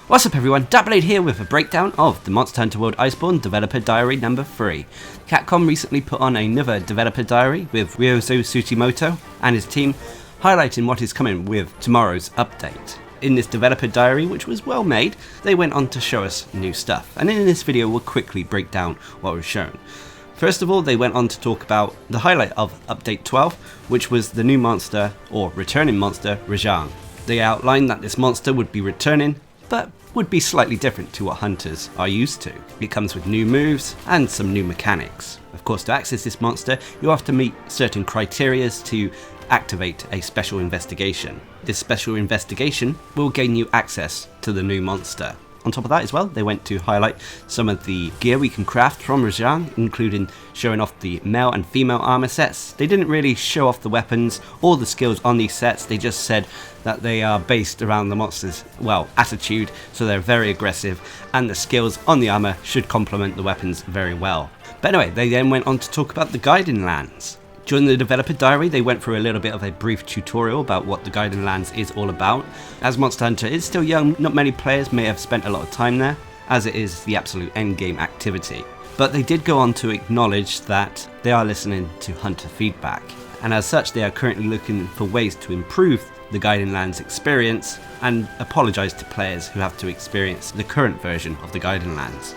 What's up everyone, Darcblade here with a breakdown of the Mhw Iceborne Developer Diary number 3. Capcom recently put on another developer diary with Ryozo Tsuchimoto and his team, highlighting what is coming with tomorrow's update. In this developer diary, which was well made, they went on to show us new stuff, and in this video we'll quickly break down what was shown. First of all, they went on to talk about the highlight of Update 12, which was the new monster, or returning monster, Rajang. They outlined that this monster would be returning, but would be slightly different to what hunters are used to. It comes with new moves and some new mechanics. Of course, to access this monster, you have to meet certain criteria to activate a special investigation. This special investigation will gain you access to the new monster. On top of that as well, they went to highlight some of the gear we can craft from Rajan, including showing off the male and female armor sets. They didn't really show off the weapons or the skills on these sets, they just said that they are based around the monster's, well, attitude, so they're very aggressive, and the skills on the armor should complement the weapons very well. But anyway, they then went on to talk about the Gaiden lands. During the developer diary, they went through a little bit of a brief tutorial about what the Gaiden lands is all about. As Monster Hunter is still young, not many players may have spent a lot of time there, as it is the absolute endgame activity. But they did go on to acknowledge that they are listening to hunter feedback, and as such they are currently looking for ways to improve the Gaiden lands experience and apologise to players who have to experience the current version of the Gaiden lands.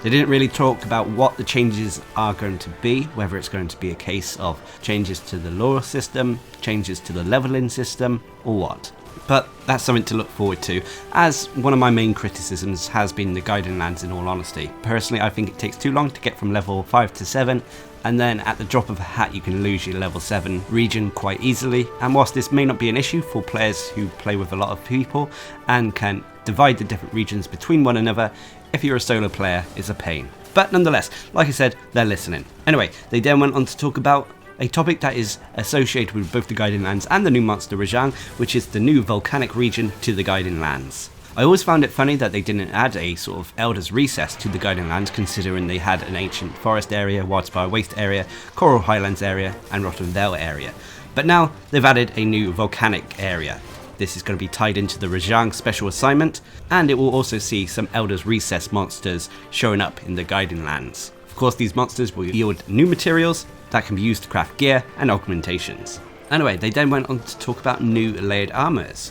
They didn't really talk about what the changes are going to be, whether it's going to be a case of changes to the lore system, changes to the leveling system, or what. But that's something to look forward to, as one of my main criticisms has been the Gaiden lands in all honesty. Personally, I think it takes too long to get from level 5 to 7, and then at the drop of a hat you can lose your level 7 region quite easily. And whilst this may not be an issue for players who play with a lot of people and can divide the different regions between one another, if you're a solo player, it's a pain. But nonetheless, like I said, they're listening. Anyway, they then went on to talk about a topic that is associated with both the Gaiden lands and the new monster Rajang, which is the new volcanic region to the Gaiden lands. I always found it funny that they didn't add a sort of Elder's Recess to the Gaiden lands, considering they had an ancient forest area, Wildspire Waste area, Coral Highlands area, and Rotten Vale area. But now they've added a new volcanic area. This is going to be tied into the Rajang special assignment, and it will also see some Elder's Recess monsters showing up in the Gaiden lands. Of course, these monsters will yield new materials that can be used to craft gear and augmentations. Anyway, they then went on to talk about new layered armors.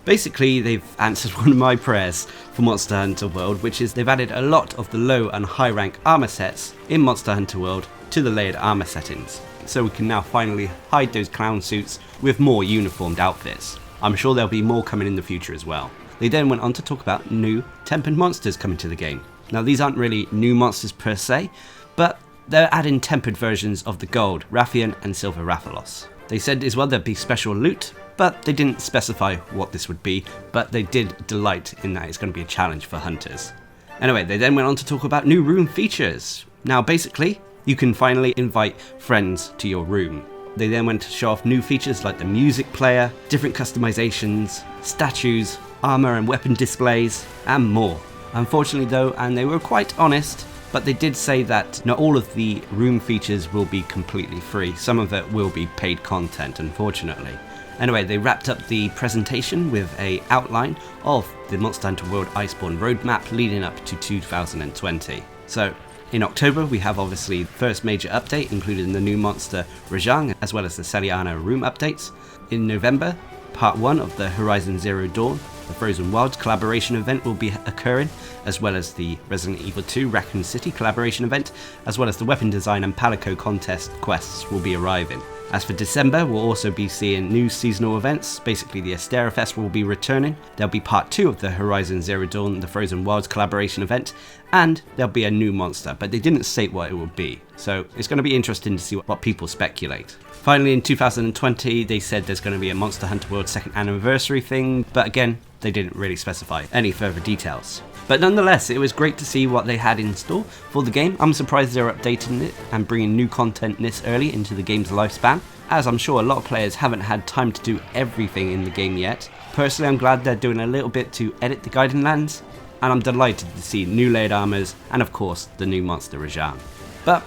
Basically, they've answered one of my prayers for Monster Hunter World, which is they've added a lot of the low and high rank armor sets in Monster Hunter World to the layered armor settings. So we can now finally hide those clown suits with more uniformed outfits. I'm sure there'll be more coming in the future as well. They then went on to talk about new tempered monsters coming to the game. Now these aren't really new monsters per se, but they're adding tempered versions of the gold, Rathian and Silver Rathalos. They said as well there'd be special loot, but they didn't specify what this would be, but they did delight in that it's going to be a challenge for hunters. Anyway, they then went on to talk about new room features. Now basically, you can finally invite friends to your room. They then went to show off new features like the music player, different customizations, statues, armor and weapon displays, and more. Unfortunately though, and they were quite honest, but they did say that not all of the room features will be completely free. Some of it will be paid content, unfortunately. Anyway, they wrapped up the presentation with an outline of the Monster Hunter World Iceborne roadmap leading up to 2020. So, in October, we have obviously the first major update, including the new monster Rajang, as well as the Seliana room updates. In November, part 1 of the Horizon Zero Dawn, the Frozen Wilds collaboration event will be occurring, as well as the Resident Evil 2 Raccoon City collaboration event, as well as the weapon design and Palico contest quests will be arriving. As for December, we'll also be seeing new seasonal events. Basically, the Astera Fest will be returning. There'll be part 2 of the Horizon Zero Dawn, the Frozen Wilds collaboration event, and there'll be a new monster, but they didn't state what it will be. So it's going to be interesting to see what people speculate. Finally, in 2020, they said there's going to be a Monster Hunter World 2nd anniversary thing, but again, they didn't really specify any further details. But nonetheless, it was great to see what they had in store for the game. I'm surprised they're updating it and bringing new content this early into the game's lifespan, as I'm sure a lot of players haven't had time to do everything in the game yet. Personally, I'm glad they're doing a little bit to edit the Gaiden lands, and I'm delighted to see new layered armors and of course the new monster Rajan. But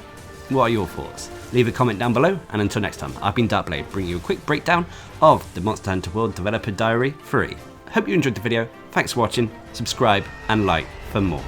what are your thoughts? Leave a comment down below, and until next time, I've been Darcblade, bringing you a quick breakdown of the Monster Hunter World Developer Diary 3. Hope you enjoyed the video. Thanks for watching, subscribe and like for more.